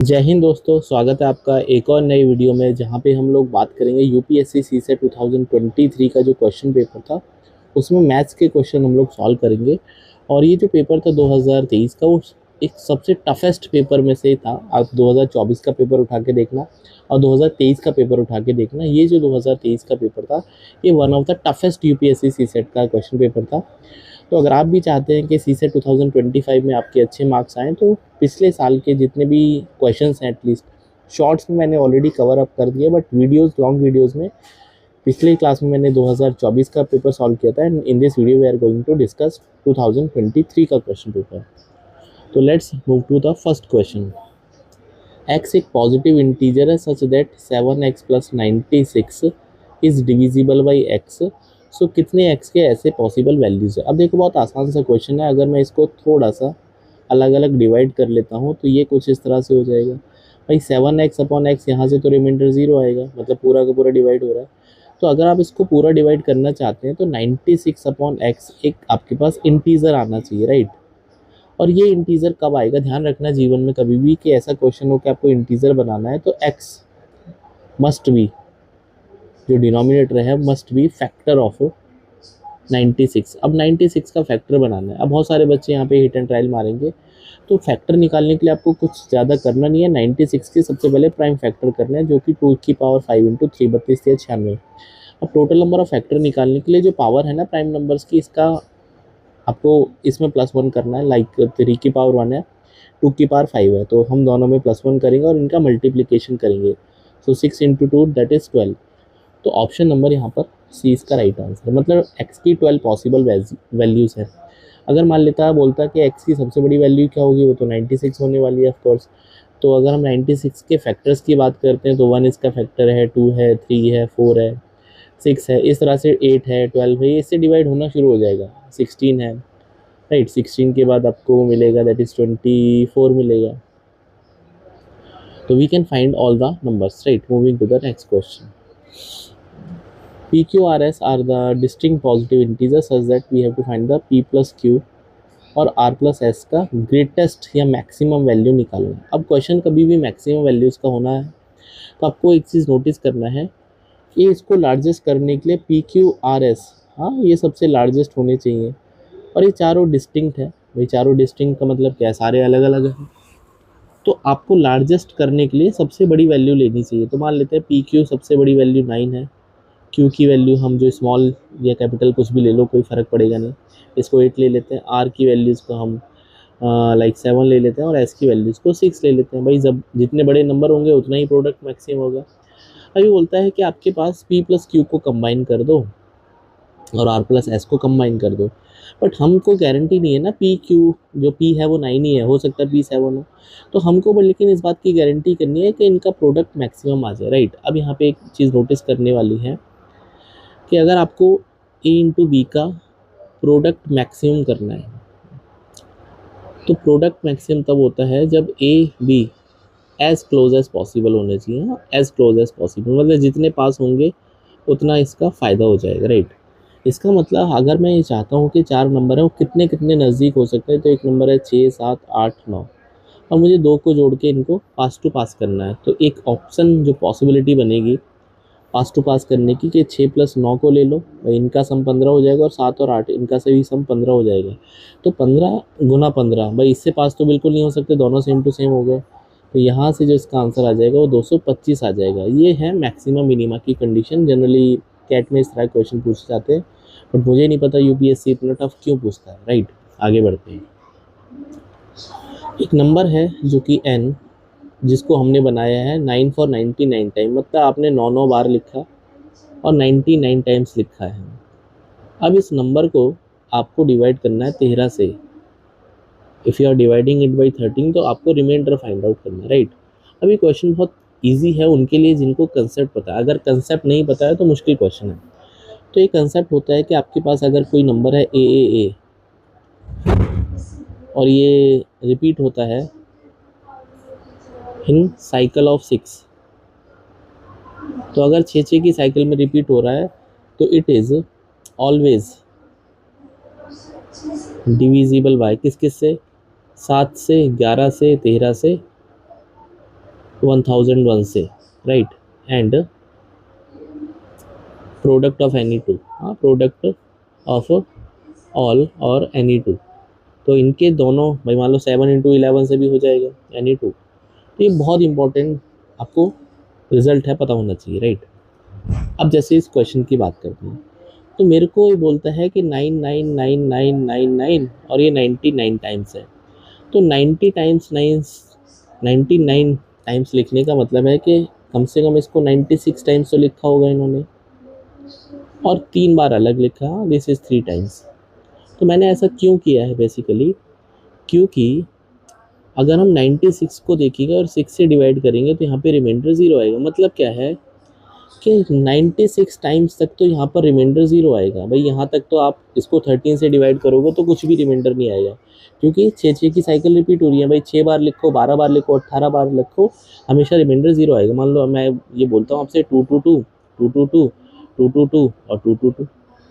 जय हिंद दोस्तों, स्वागत है आपका एक और नई वीडियो में जहां पे हम लोग बात करेंगे यूपीएससी सीसेट 2023 का जो क्वेश्चन पेपर था उसमें मैथ्स के क्वेश्चन हम लोग सॉल्व करेंगे। और ये जो पेपर था 2023 का वो एक सबसे टफेस्ट पेपर में से था। आप 2024 का पेपर उठा के देखना और 2023 का पेपर उठा के देखना, ये जो 2023 का पेपर था ये one of the toughest UPSC CSAT का क्वेश्चन पेपर था। तो अगर आप भी चाहते हैं कि सीसेट 2025 में आपके अच्छे मार्क्स आएँ तो पिछले साल के जितने भी क्वेश्चंस हैं एटलीस्ट शॉर्ट्स में मैंने ऑलरेडी कवर अप कर दिया, बट वीडियोस लॉन्ग वीडियोस में पिछले क्लास में मैंने 2024 का पेपर सॉल्व किया था and in this video we are going to discuss 2023 का क्वेश्चन पेपर। तो let's move to the first question. x एक पॉजिटिव इंटीजर है such that 7x plus 96 is divisible by x। So कितने x के ऐसे possible values है। अब देखो बहुत आसान सा क्वेश्चन है, अगर मैं इसको थोड़ा सा अलग अलग डिवाइड कर लेता हूँ तो ये कुछ इस तरह से हो जाएगा। भाई 7x अपॉन एक्स, यहाँ से तो रिमाइंडर 0 आएगा, मतलब पूरा का पूरा डिवाइड हो रहा है। तो अगर आप इसको पूरा डिवाइड करना चाहते हैं तो 96 अपॉन एक्स एक आपके पास इंटीजर आना चाहिए, राइट। और ये इंटीजर कब आएगा, ध्यान रखना जीवन में कभी भी कि ऐसा क्वेश्चन हो कि आपको इंटीजर बनाना है तो x मस्ट बी, जो डिनोमिनेटर है मस्ट बी फैक्टर ऑफ 96। अब 96 का फैक्टर बनाना है। अब बहुत सारे बच्चे यहाँ पे हिट एंड ट्रायल मारेंगे, तो फैक्टर निकालने के लिए आपको कुछ ज़्यादा करना नहीं है। 96 के सबसे पहले प्राइम फैक्टर करना है जो कि 2 की पावर 5 इंटू 3 32 या 96। अब टोटल नंबर ऑफ फैक्टर निकालने के लिए जो पावर है ना प्राइम नंबर्स की, इसका आपको इसमें +1 करना है। लाइक 3 की पावर 1 है, 2 की पावर 5 है, तो हम दोनों में +1 करेंगे और इनका मल्टीप्लीकेशन करेंगे। सो 6 इंटू 2 दैट इज़ 12। तो ऑप्शन नंबर यहाँ पर सी इसका राइट आंसर है, मतलब एक्स की 12 पॉसिबल वैल्यूज़ है। अगर मान लेता है बोलता है कि एक्स की सबसे बड़ी वैल्यू क्या होगी, वो तो 96 होने वाली है ऑफकोर्स। तो अगर हम 96 के फैक्टर्स की बात करते हैं तो 1 इसका फैक्टर है, 2 है, 3 है, 4 है, 6 है, इस तरह से 8 है, 12 है, इससे डिवाइड होना शुरू हो जाएगा। 16 है, राइट। 16 के बाद आपको मिलेगा दैट इज़ 24 मिलेगा। तो we can find all the numbers, right. Moving to the next question. P, Q, R, S are the distinct positive integers such that we have to find the P plus Q और R plus S का greatest या maximum value निकालना है। अब question कभी भी maximum values का होना है तो आपको एक चीज़ नोटिस करना है कि इसको लार्जेस्ट करने के लिए P, Q, R, S, हाँ ये सबसे लार्जेस्ट होने चाहिए। और ये चारों डिस्टिंक्ट है। भाई चारों डिस्टिंक्ट का मतलब क्या है, सारे अलग अलग हैं। तो आपको लार्जेस्ट करने के लिए सबसे बड़ी वैल्यू लेनी चाहिए। तो मान लेते हैं P, Q सबसे बड़ी वैल्यू 9 है, क्यू की वैल्यू हम जो स्मॉल या कैपिटल कुछ भी ले लो कोई फ़र्क पड़ेगा नहीं, इसको 8 ले लेते हैं। आर की वैल्यूज़ को हम लाइक 7 ले लेते हैं और एस की वैल्यूज़ को 6 ले लेते हैं। भाई जब जितने बड़े नंबर होंगे उतना ही प्रोडक्ट मैक्सिमम होगा। अभी बोलता है कि आपके पास पी प्लस क्यू को कंबाइन कर दो और आर प्लस एस को कंबाइन कर दो, बट हमको गारंटी नहीं है ना। पी क्यू जो पी है वो 9 ही है, हो सकता है P7 हो। तो हमको बट लेकिन इस बात की गारंटी करनी है कि इनका प्रोडक्ट मैक्सिमम आ जाए, राइट। अब यहाँ पे एक चीज़ नोटिस करने वाली है कि अगर आपको ए इंटू बी का प्रोडक्ट मैक्सिमम करना है तो प्रोडक्ट मैक्सिमम तब होता है जब A B as close as possible होने चाहिए। हाँ, एज क्लोज एज पॉसिबल मतलब जितने पास होंगे उतना इसका फ़ायदा हो जाएगा, राइट। इसका मतलब अगर मैं ये चाहता हूँ कि 4 नंबर हैं वो कितने कितने नज़दीक हो सकते हैं, तो एक नंबर है 6, 7, 8, 9 और मुझे 2 को जोड़ के इनको पास टू पास करना है। तो एक ऑप्शन जो पॉसिबिलिटी बनेगी पास टू पास करने की कि 6 प्लस 9 को ले लो, भाई इनका सम 15 हो जाएगा और 7 और 8 इनका से भी सम 15 हो जाएगा। तो 15 गुना 15, भाई इससे पास तो बिल्कुल नहीं हो सकते, दोनों सेम टू सेम हो गए। तो यहाँ से जो इसका आंसर आ जाएगा वो 225 आ जाएगा। ये है मैक्सिमम मिनिमा की कंडीशन। जनरली कैट में इस तरह क्वेश्चन पूछे जाते हैं, बट मुझे नहीं पता यूपीएससी इतना टफ क्यों पूछता है, राइट। आगे बढ़ते हैं। एक नंबर है जो कि n, जिसको हमने बनाया है 9 फॉर 99 टाइम, मतलब आपने 9 बार लिखा और 99 टाइम्स लिखा है। अब इस नंबर को आपको डिवाइड करना है 13 से। If you are dividing it by 13 तो आपको रिमाइंडर फाइंड आउट करना है, राइट। अभी क्वेश्चन बहुत इजी है उनके लिए जिनको कंसेप्ट पता है। अगर कंसेप्ट नहीं पता है तो मुश्किल क्वेश्चन है। तो ये कंसेप्ट होता है कि आपके पास अगर कोई नंबर है ए और ये रिपीट होता है इन साइकिल ऑफ 6, तो अगर 6 की साइकिल में रिपीट हो रहा है तो it is always divisible by किस किस से, 7 से, 11 से, 13 से 1001 से, right, and product of any two, हाँ, प्रोडक्ट ऑफ ऑल और एनी टू, तो इनके दोनों भाई मान लो 7 × 11 से भी हो जाएगा एनी टू। तो ये बहुत इंपॉर्टेंट आपको रिजल्ट है पता होना चाहिए, राइट। अब जैसे इस क्वेश्चन की बात करते हैं तो मेरे को ये बोलता है कि 999999 और ये 99 टाइम्स है, तो 90 टाइम्स 99 टाइम्स लिखने का मतलब है कि कम से कम इसको 96 टाइम्स तो लिखा होगा इन्होंने, और 3 बार अलग लिखा, दिस इज़ 3 टाइम्स। तो मैंने ऐसा क्यों किया है बेसिकली, क्योंकि अगर हम 96 को देखेंगे और 6 से डिवाइड करेंगे तो यहाँ पे रिमाइंडर 0 आएगा। मतलब क्या है कि 96 टाइम्स तक तो यहाँ पर रिमाइंडर 0 आएगा। भाई यहाँ तक तो आप इसको 13 से डिवाइड करोगे तो कुछ भी रिमाइंडर नहीं आएगा, क्योंकि 6 की साइकिल रिपीट हो रही है। भाई 6 बार लिखो, 12 बार लिखो, 18 बार लिखो, हमेशा रिमाइंडर 0 आएगा। मान लो मैं ये बोलता हूँ आपसे 222 222 222 और 222,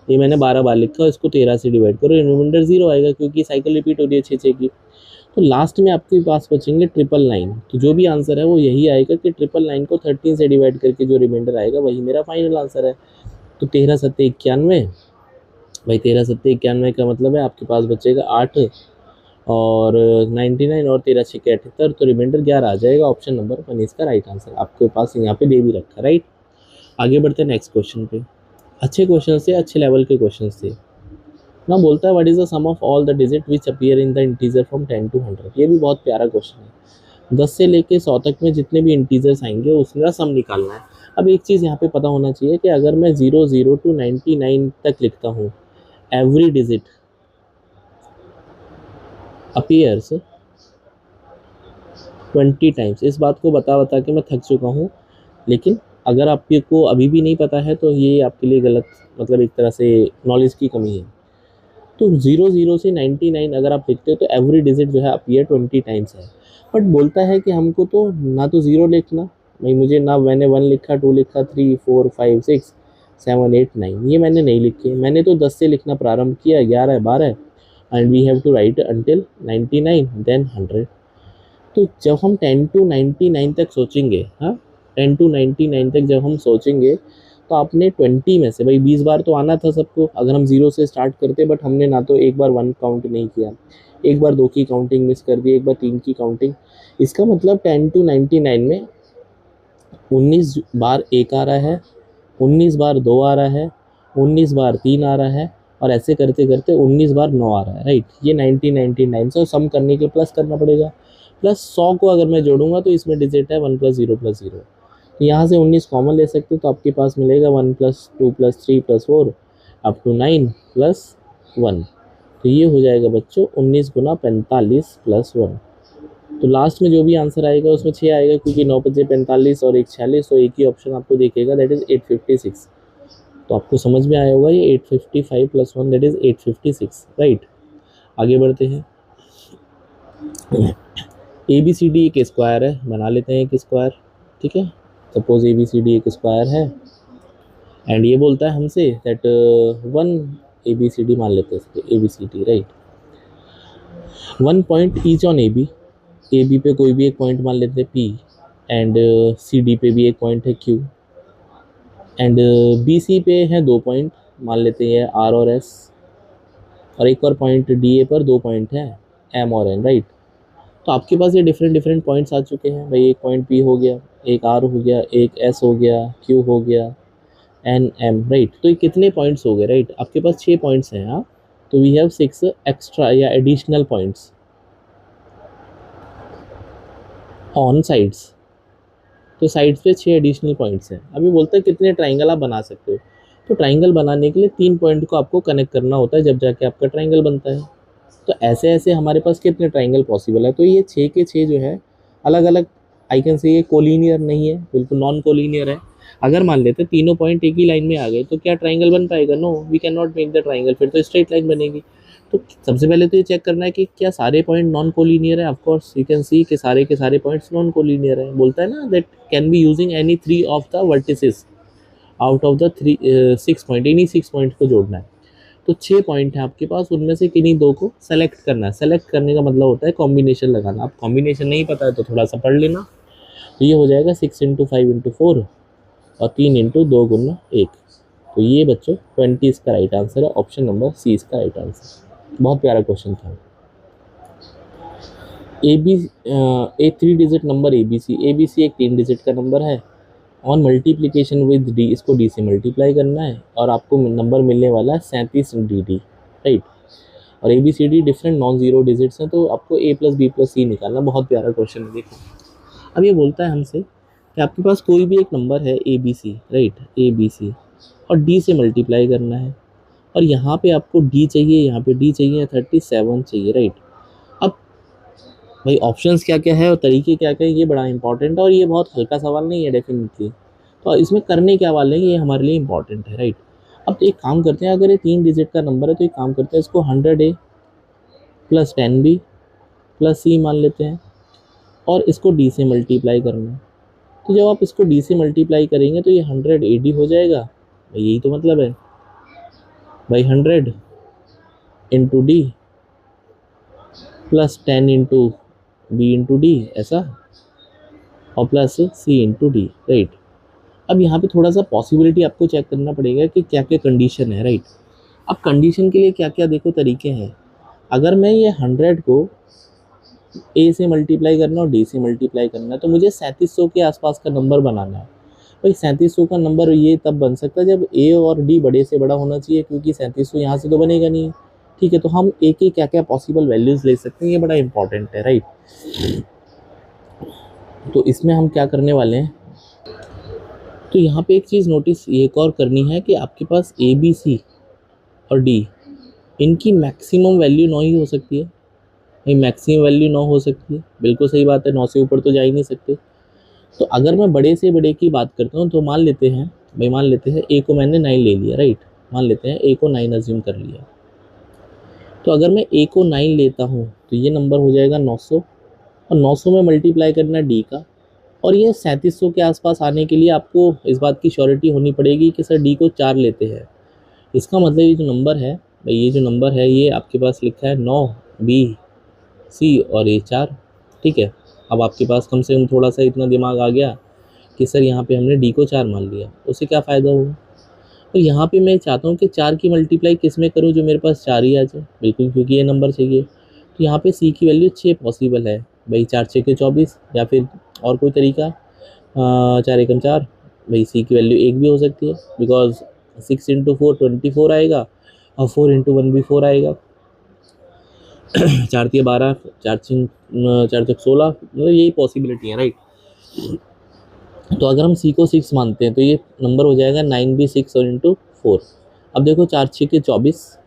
ये मैंने 12 बार लिखा, इसको 13 से डिवाइड करो, रिमाइंडर 0 आएगा क्योंकि साइकिल रिपीट हो रही है 6 की। तो लास्ट में आपके पास बचेंगे 999। तो जो भी आंसर है वो यही आएगा कि 999 को 13 से डिवाइड करके जो रिमाइंडर आएगा वही मेरा फाइनल आंसर है। तो 13 सत्ते 91, भाई 13 सत्ते 91 का मतलब है आपके पास बचेगा 8 और 99 और 13 6 78, तो रिमाइंडर 11 आ जाएगा। ऑप्शन नंबर 1 इसका राइट आंसर आपके पास यहाँ पे दे भी रखा, राइट। आगे बढ़ते हैं नेक्स्ट क्वेश्चन पे। अच्छे क्वेश्चन से, अच्छे लेवल के क्वेश्चन से ना बोलता है what is the sum of all the digit which appear in the integer from 10 to 100। ये भी बहुत प्यारा क्वेश्चन है। 10 से लेके 100 तक में जितने भी इंटीजर्स आएंगे उसका सम निकालना है। अब एक चीज़ यहाँ पे पता होना चाहिए कि अगर मैं 00 to 99 तक लिखता हूँ, एवरी डिजिट अपीयर्स 20 टाइम्स। इस बात को बता बता के मैं थक चुका हूँ, लेकिन अगर आपको अभी भी नहीं पता है तो ये आपके लिए गलत, मतलब एक तरह से नॉलेज की कमी है। तो 00 से 99 अगर आप लिखते हो तो एवरी डिजिट जो है अपीयर 20 टाइम्स है। बट बोलता है कि हमको तो ना तो 0 लिखना, भाई मुझे ना मैंने 1 लिखा, 2 लिखा, 3 4 5 6 7 8 9 ये मैंने नहीं लिखे। मैंने तो 10 से लिखना प्रारंभ किया, 11 12, and we have to write until 99 then 100। तो जब हम 10 to 99 तक सोचेंगे, हाँ 10 to 99 तक जब हम सोचेंगे तो आपने 20 में से, भाई 20 बार तो आना था सबको अगर हम 0 से स्टार्ट करते, बट हमने ना तो एक बार 1 काउंट नहीं किया, एक बार 2 की काउंटिंग मिस कर दी, एक बार 3 की काउंटिंग। इसका मतलब 10 to 99 में 19 बार 1 आ रहा है, 19 बार 2 आ रहा है, 19 बार 3 आ रहा है, और ऐसे करते करते 19 बार 9 आ रहा है, राइट। ये 99 से सम करने के प्लस करना पड़ेगा। प्लस 100 को अगर मैं जोड़ूंगा तो इसमें डिजिट है 1 + 0 + 0। तो यहाँ से 19 कॉमन ले सकते हो, तो आपके पास मिलेगा 1 + 2 + 3 + 4 अप टू 9 + 1। तो ये हो जाएगा बच्चों 19 × 45 + 1। तो लास्ट में जो भी आंसर आएगा उसमें 6 आएगा, क्योंकि 9 × 5 = 45 और 1 = 46, तो एक ही ऑप्शन आपको दिखेगा, दैट इज़ 856। तो आपको समझ में आया होगा ये 855 + 1 दैट इज़ 856, राइट। आगे बढ़ते हैं। ABCD एक स्क्वायर है, बना लेते हैं एक स्क्वायर, ठीक है। सपोज ABCD एक स्क्वायर है एंड ये बोलता है हमसे दैट 1 ABCD मान लेते हैं ABCD, right. 1 point each on AB पे कोई भी एक पॉइंट मान लेते हैं P, एंड CD पे भी एक पॉइंट है Q, एंड BC पे है 2 पॉइंट, मान लेते हैं R और S, और एक और पॉइंट DA पर 2 पॉइंट है M और N, राइट। तो आपके पास ये डिफरेंट पॉइंट्स आ चुके हैं। भाई एक पॉइंट P हो गया, एक R हो गया, एक S हो गया, Q हो गया, N M, राइट। तो ये कितने पॉइंट्स हो गए, राइट। आपके पास 6 पॉइंट्स हैं, हाँ। तो वी हैव 6 एक्स्ट्रा या एडिशनल पॉइंट्स ऑन साइड्स। तो साइड्स पे 6 एडिशनल पॉइंट्स हैं। अभी बोलते हैं कितने ट्राइंगल आप बना सकते हो। तो ट्राइंगल बनाने के लिए 3 पॉइंट को आपको कनेक्ट करना होता है, जब जाके आपका ट्राइंगल बनता है। तो ऐसे ऐसे हमारे पास कितने ट्राइंगल पॉसिबल है। तो ये 6 के 6 जो है अलग अलग, आई कैन से ये कोलिनियर नहीं है, बिल्कुल नॉन कोलिनियर है। अगर मान लेते तीनों पॉइंट एक ही लाइन में आ गए तो क्या ट्राइंगल बन पाएगा? No, we can not make the triangle. फिर तो स्ट्रेट लाइन बनेगी। तो सबसे पहले तो ये चेक करना है कि क्या सारे पॉइंट नॉन कोलिनियर है। Of course you can see कि सारे के सारे पॉइंट्स नॉन कोलिनियर है। बोलता है ना that can be using any 3 of the vertices out of the 6 point. इन्हीं 6 पॉइंट को जोड़ना है। तो 6 पॉइंट है आपके पास, उनमें से किन्हीं 2 को सेलेक्ट करना है। सेलेक्ट करने का मतलब होता है कॉम्बिनेशन लगाना। अब कॉम्बिनेशन नहीं पता है तो थोड़ा सा पढ़ लेना। तो ये हो जाएगा 6 इंटू 5 इंटू 4 और 3 इंटू 2 गुना 1। तो ये बच्चों 20 इसका राइट आंसर है, ऑप्शन नंबर सी इसका राइट आंसर। बहुत प्यारा क्वेश्चन था। ए 3 डिजिट नंबर ABC एक 3 डिजिट का नंबर है। ऑन मल्टीप्लीकेशन विद डी, इसको डी से मल्टीप्लाई करना है और आपको नंबर मिलने वाला है 37 डी, राइट। और ABCD different non zero digits हैं, तो आपको A plus B plus C निकालना। बहुत प्यारा क्वेश्चन है। देखो अब ये बोलता है हमसे कि आपके पास कोई भी एक नंबर है ABC, राइट, ABC, और D से मल्टीप्लाई करना है, और यहाँ पे आपको D चाहिए, यहाँ पे D चाहिए, 37 चाहिए, राइट। अब भाई ऑप्शंस क्या क्या है और तरीके क्या क्या है, ये बड़ा इंपॉर्टेंट है और ये बहुत हल्का सवाल नहीं है डेफिनेटली। तो इसमें करने क्या वाले हैं ये हमारे लिए इंपॉर्टेंट है, राइट। अब एक काम करते हैं, अगर ये 3 डिजिट का नंबर है तो एक काम करते हैं, इसको 100A plus 10B plus C मान लेते हैं और इसको D से मल्टीप्लाई करना है। तो जब आप इसको D से मल्टीप्लाई करेंगे तो ये 100AD हो जाएगा। भाई यही तो मतलब है भाई, 100 into D plus 10 into B into D, ऐसा, और plus C into D, right. अब यहाँ पे थोड़ा सा पॉसिबिलिटी आपको चेक करना पड़ेगा कि क्या क्या कंडीशन है, राइट। अब कंडीशन के लिए क्या क्या देखो तरीके हैं। अगर मैं ये 100 को A से मल्टीप्लाई करना और D से मल्टीप्लाई करना है तो मुझे 3700 के आसपास का नंबर बनाना है। भाई 3700 का नंबर ये तब बन सकता है जब A और D बड़े से बड़ा होना चाहिए, क्योंकि 3700 यहाँ से तो बनेगा नहीं, ठीक है। तो हम A के क्या क्या पॉसिबल वैल्यूज़ ले सकते हैं, ये बड़ा इंपॉर्टेंट है, राइट। तो इसमें हम क्या करने वाले हैं, तो यहाँ पे एक चीज़ नोटिस एक और करनी है कि आपके पास ABC और D, इनकी मैक्सिमम वैल्यू 9 ही हो सकती है। भाई मैक्सिमम वैल्यू 9 हो सकती है, बिल्कुल सही बात है, 9 से ऊपर तो जा ही नहीं सकते। तो अगर मैं बड़े से बड़े की बात करता हूँ तो मान लेते हैं भाई, मान लेते हैं A को मैंने 9 ले लिया, राइट। मान लेते हैं A को 9 अज्यूम कर लिया। तो अगर मैं A को 9 लेता हूँ तो ये नंबर हो जाएगा 900, और 900 में मल्टीप्लाई करना D का, और ये 3700 के आसपास आने के लिए आपको इस बात की श्योरिटी होनी पड़ेगी कि सर D को 4 लेते हैं। इसका मतलब ये जो नंबर है भाई, ये जो नंबर है ये आपके पास लिखा है 9BC और ये 4, ठीक है। अब आपके पास कम से कम थोड़ा सा इतना दिमाग आ गया कि सर यहाँ पे हमने D को 4 मान लिया, उससे क्या फ़ायदा होगा। तो यहाँ पे मैं चाहता हूँ कि 4 की मल्टीप्लाई किस में करूँ जो मेरे पास 4 ही आ जाए, बिल्कुल, क्योंकि ये नंबर चाहिए। तो यहाँ पे C की वैल्यू 6 पॉसिबल है भाई, 4 6 के 24, या फिर और कोई तरीका, 4 एकम 4, भाई C की वैल्यू 1 भी हो सकती है, बिकॉज 6 इंटू 4 24 आएगा और 4 इंटू 1 भी 4 आएगा। 4 तिया 12, 4 चक 16, मतलब यही पॉसिबिलिटी है, राइट। तो अगर हम C को 6 मानते हैं तो ये नंबर हो जाएगा 9B6 और इंटू 4। अब देखो 4 6 के 24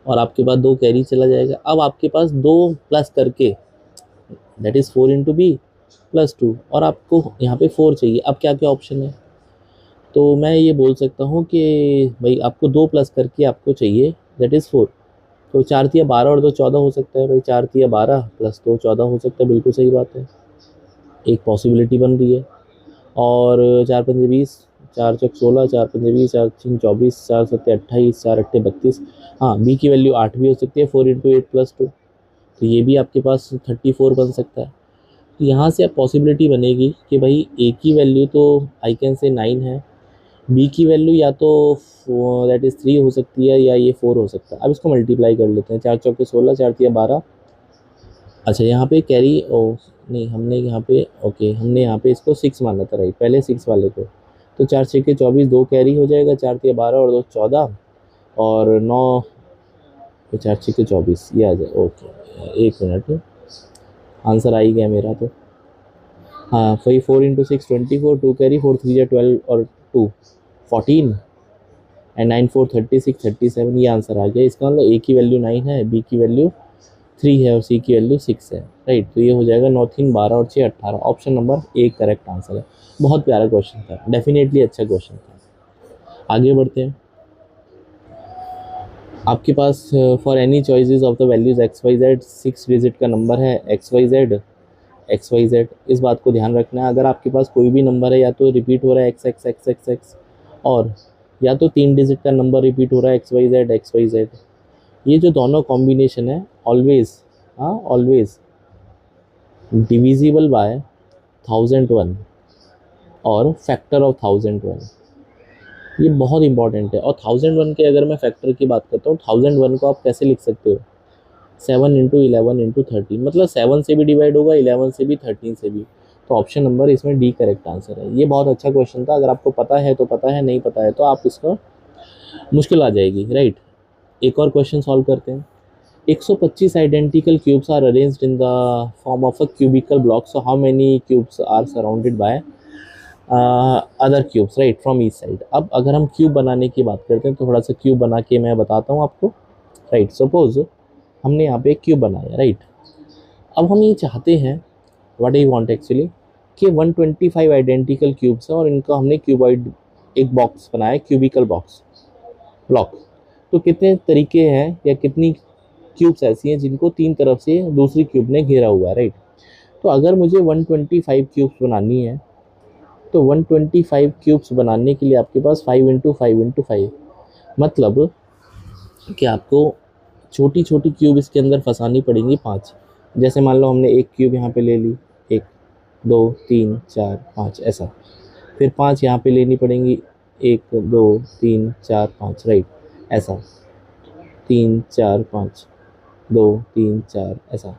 और आपके पास 2 कैरी चला जाएगा। अब आपके पास 2 प्लस करके that is 4 into B plus 2, और आपको यहाँ पे 4 चाहिए। अब क्या क्या ऑप्शन है, तो मैं ये बोल सकता हूँ कि भाई आपको 2 प्लस करके आपको चाहिए दैट इज़ 4। तो 4 तिया 12 और 2 14 हो सकता है भाई, 4 तिया 12 प्लस 2 14 हो सकता है, बिल्कुल सही बात है, एक पॉसिबिलिटी बन रही है। और 4 पंजे 20, 4 चक 16, 4 पंजे 20, 4 छीन 24, 4 सत्ते 28, 4 अट्ठे 32। हाँ, B की वैल्यू 8 भी हो सकती है, 4 इंटू 8 प्लस 2, तो ये भी आपके पास 34 बन सकता है। तो यहाँ से अब पॉसिबिलिटी बनेगी कि भाई A की वैल्यू तो आई कैन से 9 है, B की वैल्यू या तो दैट इज़ 3 हो सकती है या ये 4 हो सकता है। अब इसको मल्टीप्लाई कर लेते हैं, 4 चौके 16, 4 तिया 12। अच्छा यहाँ पे कैरी नहीं, हमने यहाँ पे ओके, हमने यहाँ पे इसको 6 माना था, राइट, पहले 6 वाले को। तो 4 6 के 24, 2 कैरी हो जाएगा, 4 तिया 12 और 2 14 और 9, तो 4 6 के 24 ये आ जाए। ओके, एक मिनट, आंसर आ ही गया मेरा तो। हाँ वही 4 इंटू 6 24, 2 कैरी, 4 3 12 और 2 14 एंड 9 4 36 37, ये आंसर आ गया। इसका मतलब A की वैल्यू 9 है, B की वैल्यू 3 है और C की वैल्यू 6 है, राइट। तो ये हो जाएगा 9 3 12 और 6 18, option number A correct answer है। बहुत प्यारा क्वेश्चन था, डेफिनेटली अच्छा क्वेश्चन था। आगे बढ़ते हैं। आपके पास for any choices of the values XYZ 6 digit का नंबर है XYZ, इस बात को ध्यान रखना है। अगर आपके पास कोई भी नंबर है या तो रिपीट हो रहा है XXXXX, और या तो 3 डिजिट का नंबर रिपीट हो रहा है XYZ, ये जो दोनों कॉम्बिनेशन है ऑलवेज, हाँ ऑलवेज डिविजिबल बाय 1001 और फैक्टर ऑफ 1001, ये बहुत इंपॉर्टेंट है। और 1001 के अगर मैं फैक्टर की बात करता हूँ, 1001 को आप कैसे लिख सकते हो, 7 × 11 × 13, मतलब 7 से भी डिवाइड होगा, 11 से भी, 13 से भी। तो ऑप्शन नंबर इसमें डी करेक्ट आंसर है। ये बहुत अच्छा क्वेश्चन था, अगर आपको पता है तो पता है, नहीं पता है तो आप इसको मुश्किल आ जाएगी, राइट। एक और क्वेश्चन सॉल्व करते हैं। 125 identical cubes are arranged in the form of a cubical block, so how many cubes are surrounded by other cubes, right, from each side. अब अगर हम क्यूब बनाने की बात करते हैं तो थोड़ा सा क्यूब बना के मैं बताता हूँ आपको, राइट। सपोज हमने यहाँ पे एक क्यूब बनाया, राइट। अब हम ये चाहते हैं, व्हाट आई वांट एक्चुअली, कि 125 आइडेंटिकल क्यूब्स हैं और इनका हमने क्यूबॉइड एक बॉक्स बनाया, क्यूबिकल बॉक्स ब्लॉक। तो कितने तरीके हैं या कितनी क्यूब्स ऐसी हैं जिनको तीन तरफ से दूसरी क्यूब ने घेरा हुआ है, राइट। तो अगर मुझे 125 क्यूब्स बनानी है तो 125 क्यूब्स बनाने के लिए आपके पास 5 × 5 × 5, मतलब कि आपको छोटी छोटी क्यूब इसके अंदर फंसानी पड़ेंगी 5। जैसे मान लो हमने एक क्यूब यहाँ पे ले ली, 1 2 3 4 5 ऐसा, फिर 5 यहाँ पे लेनी पड़ेंगी, 1 2 3 4 5, राइट, ऐसा 3 4 5 2 3 4 ऐसा।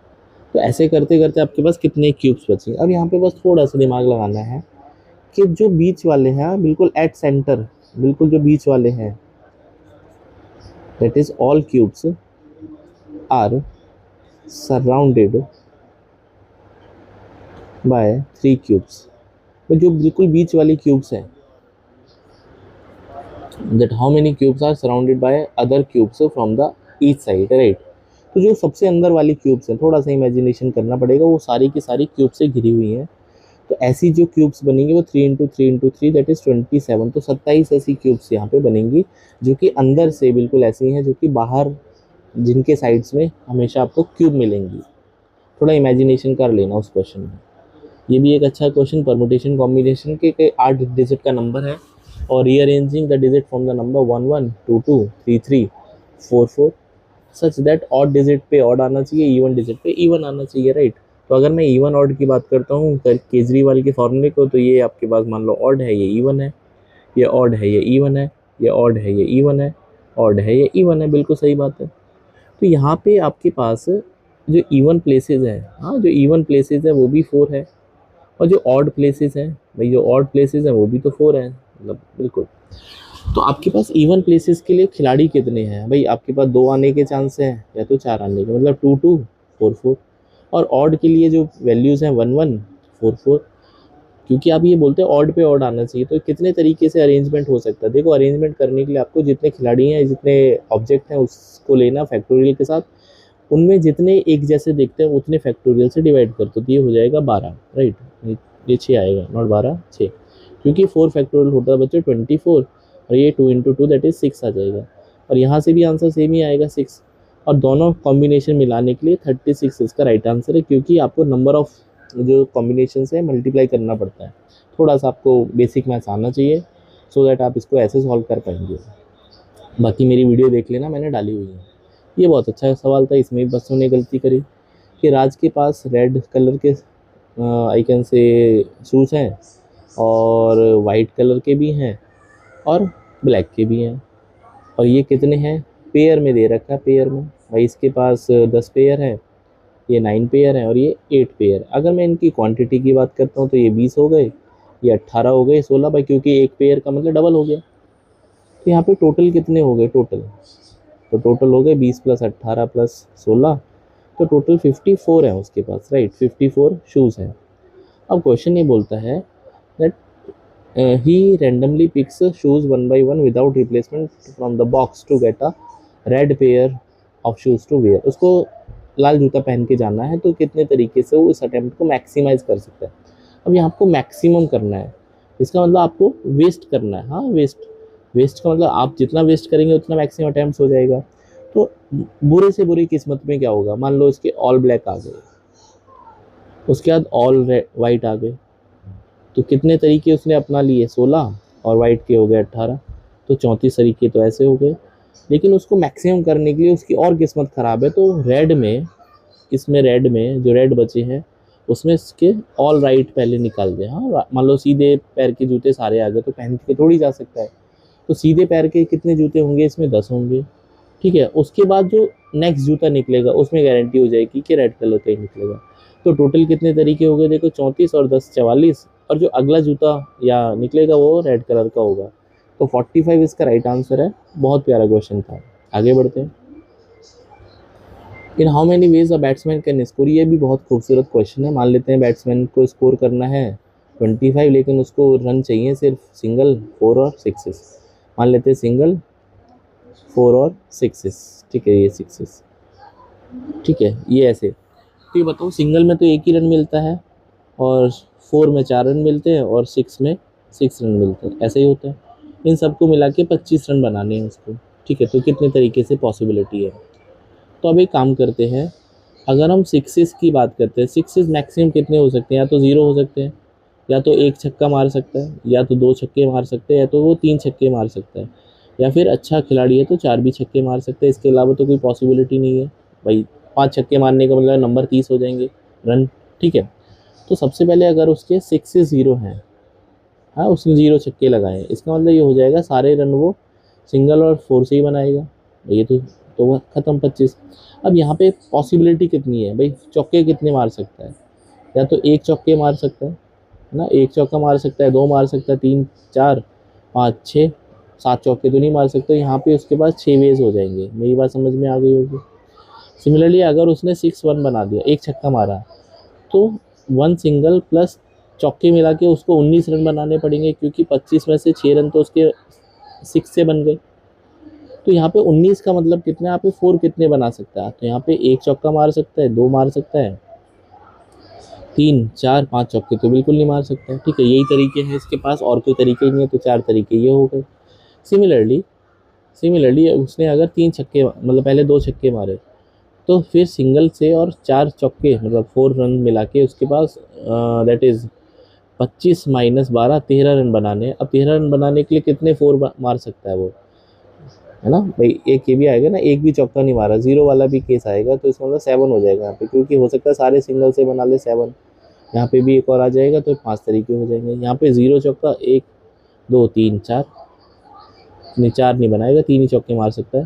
तो ऐसे करते करते आपके पास कितने क्यूब्स बचेंगे। अब यहाँ पे बस थोड़ा सा दिमाग लगाना है कि जो बीच वाले हैं, बिल्कुल एट सेंटर, बिल्कुल जो बीच वाले हैं, that is all cubes are surrounded by 3 cubes. तो जो बिल्कुल बीच वाली क्यूब्स हैं, that how many cubes are surrounded by other cubes from the each side, right. तो जो सबसे अंदर वाली क्यूब्स हैं, थोड़ा सा इमेजिनेशन करना पड़ेगा, वो सारी की सारी क्यूब से घिरी हुई हैं। तो ऐसी जो क्यूब्स बनेंगी वो 3 × 3 × 3 दैट इज 27। तो 27 ऐसी क्यूब्स यहाँ पे बनेंगी जो कि अंदर से बिल्कुल ऐसी हैं, जो कि बाहर, जिनके साइड्स में हमेशा आपको क्यूब मिलेंगी। थोड़ा इमेजिनेशन कर लेना उस क्वेश्चन में। ये भी एक अच्छा क्वेश्चन, परमुटेशन कॉम्बिनेशन के 8 डिजिट का नंबर है और rearranging the digit from the number 1 1 2 2 3 3 4 4 such that odd digit पे ऑड आना चाहिए, इवन डिजिट पे इवन आना चाहिए, राइट। तो अगर मैं इवन ऑड की बात करता हूँ केजरीवाल के फॉर्मूले को, तो ये आपके पास मान लो ऑड है, ये इवन है, ये ऑड है, ये इवन है, ये ऑड है, ये इवन है, ऑड है, ये इवन है, बिल्कुल सही बात है। तो यहाँ पे आपके पास जो इवन प्लेसेस हैं, हाँ, जो इवन प्लेसेस है वो भी 4 है, और जो ऑड प्लेसेस हैं, भाई जो ऑड प्लेसेस हैं वो भी तो 4 हैं, मतलब बिल्कुल। तो आपके पास इवन प्लेसेस के लिए खिलाड़ी कितने हैं भाई, आपके पास 2 आने के चांस हैं या तो 4 आने के, मतलब 2 2 4 4। और ऑड के लिए जो वैल्यूज़ हैं 1 1 4 4, क्योंकि आप ये बोलते हैं ऑड पे ऑड आना चाहिए। तो कितने तरीके से अरेंजमेंट हो सकता है। देखो, अरेंजमेंट करने के लिए आपको जितने खिलाड़ी हैं, जितने ऑब्जेक्ट हैं, उसको लेना फैक्टोरियल के साथ, उनमें जितने एक जैसे देखते हैं उतने फैक्टोरियल से डिवाइड कर दो, तो ये हो जाएगा 12, राइट। ये 6 आएगा, नॉट 12, 6, क्योंकि 4 फैक्टोरियल होता है बच्चे 24, और ये 2 × 2 दैट इज 6 आ जाएगा। और यहाँ से भी आंसर सेम ही आएगा 6, और दोनों कॉम्बिनेशन मिलाने के लिए 36 इसका राइट आंसर है, क्योंकि आपको नंबर ऑफ जो कॉम्बिनेशन है मल्टीप्लाई करना पड़ता है। थोड़ा सा आपको बेसिक मैथ्स आना चाहिए, सो दैट आप इसको ऐसे सॉल्व कर पाएंगे। बाकी मेरी वीडियो देख लेना, मैंने डाली हुई है। ये बहुत अच्छा सवाल था, इसमें बच्चों ने गलती करी कि राज के पास रेड कलर के आई कैन से शूज़ हैं, और वाइट कलर के भी हैं, और ब्लैक के भी हैं, और ये कितने हैं, पेयर में दे रखा है, पेयर में। भाई इसके पास 10 पेयर है, ये 9 पेयर है, और ये 8 पेयर। अगर मैं इनकी क्वांटिटी की बात करता हूँ तो ये 20 हो गए, ये 18 हो गए, 16 भाई, क्योंकि एक पेयर का मतलब डबल हो गया। तो यहाँ पे टोटल कितने हो गए, तो टोटल हो गए 20 + 18 + 16, तो टोटल 54 है उसके पास, राइट। 54 शूज़ हैं। अब क्वेश्चन ये बोलता है that he randomly picks shoes 1 by 1 without replacement from the box to get a red pair of shoes to wear। उसको लाल जूता पहन के जाना है, तो कितने तरीके से वो इस अटेम्प्ट को मैक्सिमाइज कर सकता है। अब यहाँ आपको मैक्सिमम करना है, इसका मतलब आपको वेस्ट करना है। हाँ, वेस्ट का मतलब आप जितना वेस्ट करेंगे उतना मैक्सिमम अटेम्प्ट हो जाएगा। तो बुरे से बुरी किस्मत में क्या होगा, मान लो इसके ऑल ब्लैक आ गए, उसके बाद ऑल वाइट आ गए, तो कितने तरीके उसने अपना लिए, 16, और वाइट के हो गए 18, तो 34 तरीके तो ऐसे हो गए। लेकिन उसको मैक्सिमम करने के लिए उसकी और किस्मत ख़राब है, तो रेड में, इसमें रेड में जो रेड बचे हैं उसमें इसके ऑल राइट पहले निकाल दें। हाँ, मान लो सीधे पैर के जूते सारे आ गए तो पहन के थोड़ी जा सकता है, तो सीधे पैर के कितने जूते होंगे इसमें, 10 होंगे। ठीक है, उसके बाद जो नेक्स्ट जूता निकलेगा उसमें गारंटी हो जाएगी कि रेड कलर का ही निकलेगा। तो टोटल कितने तरीके हो गए देखो, 34 और 10 44, और जो अगला जूता या निकलेगा वो रेड कलर का होगा। तो 45 इसका राइट आंसर है। बहुत प्यारा क्वेश्चन था। आगे बढ़ते हैं। In how many ways a batsman can score, ये भी बहुत खूबसूरत क्वेश्चन है। मान लेते हैं बैट्समैन को स्कोर करना है 25, लेकिन उसको रन चाहिए सिर्फ सिंगल, 4 और 6। मान लेते हैं सिंगल, 4 और 6। ठीक है, ये 6। ठीक है, ये ऐसे। तो ये बताओ, सिंगल में तो एक ही रन मिलता है, और 4 में 4 रन मिलते हैं, और 6 में 6 रन मिलते हैं, ऐसे ही होता है। इन सबको मिला के 25 रन बनाने हैं उसको। ठीक है, तो कितने तरीके से पॉसिबिलिटी है। तो अब एक काम करते हैं, अगर हम सिक्सेस की बात करते हैं, सिक्सेस मैक्सिमम कितने हो सकते हैं, या तो 0 हो सकते हैं, या तो एक छक्का मार सकता है, या तो 2 छक्के मार सकते हैं, या तो वो 3 छक्के मार सकता है, या फिर अच्छा खिलाड़ी है तो 4 भी छक्के मार सकते हैं। इसके अलावा तो कोई पॉसिबिलिटी नहीं है भाई। 5 छक्के मारने का मतलब नंबर 30 हो जाएंगे रन। ठीक है, तो सबसे पहले अगर उसके 6 से 0 हैं, हाँ उसने 0 छक्के लगाए हैं, इसका मतलब ये हो जाएगा सारे रन वो सिंगल और 4 से ही बनाएगा। ये तो वो ख़त्म 25। अब यहाँ पे पॉसिबिलिटी कितनी है भाई, चौके कितने मार सकता है, या तो एक चौके मार सकता है ना, एक चौका मार सकता है, 2 मार सकता है, 3 4 5 6 7 चौके तो नहीं मार सकते। यहाँ पे उसके पास 6 वेज हो जाएंगे। मेरी बात समझ में आ गई होगी। सिमिलरली अगर उसने 6-1 बना दिया, एक छक्का मारा, तो 1 सिंगल प्लस चौके मिला के उसको 19 रन बनाने पड़ेंगे, क्योंकि 25 में से 6 रन तो उसके 6 से बन गए। तो यहाँ पे 19 का मतलब कितना, यहाँ पे 4 कितने बना सकता है, तो यहाँ पे एक चौका मार सकता है, 2 मार सकता है, 3 4 5 चौके तो बिल्कुल नहीं मार सकता। ठीक है, यही तरीके हैं इसके पास, और कोई तरीके नहीं है, तो 4 तरीके ये हो गए। सिमिलरली उसने अगर 3 छक्के, मतलब पहले 2 छक्के मारे, तो फिर सिंगल से और 4 चौके मतलब 4 रन मिला के उसके पास दैट इज़ 25 माइनस 12, 13 रन बनाने। अब 13 रन बनाने के लिए कितने 4 मार सकता है वो, है ना भाई। एक ये भी आएगा ना, एक भी चौका नहीं मारा, 0 वाला भी केस आएगा, तो इसका मतलब 7 हो जाएगा यहाँ पे, क्योंकि हो सकता है सारे सिंगल से बना ले 7। यहाँ पे भी एक और आ जाएगा, तो 5 तरीके हो जाएंगे। यहाँ पे 0 चौका, 1 2 3 4 नहीं, 4 नहीं बनाएगा, 3 ही चौके मार सकता है।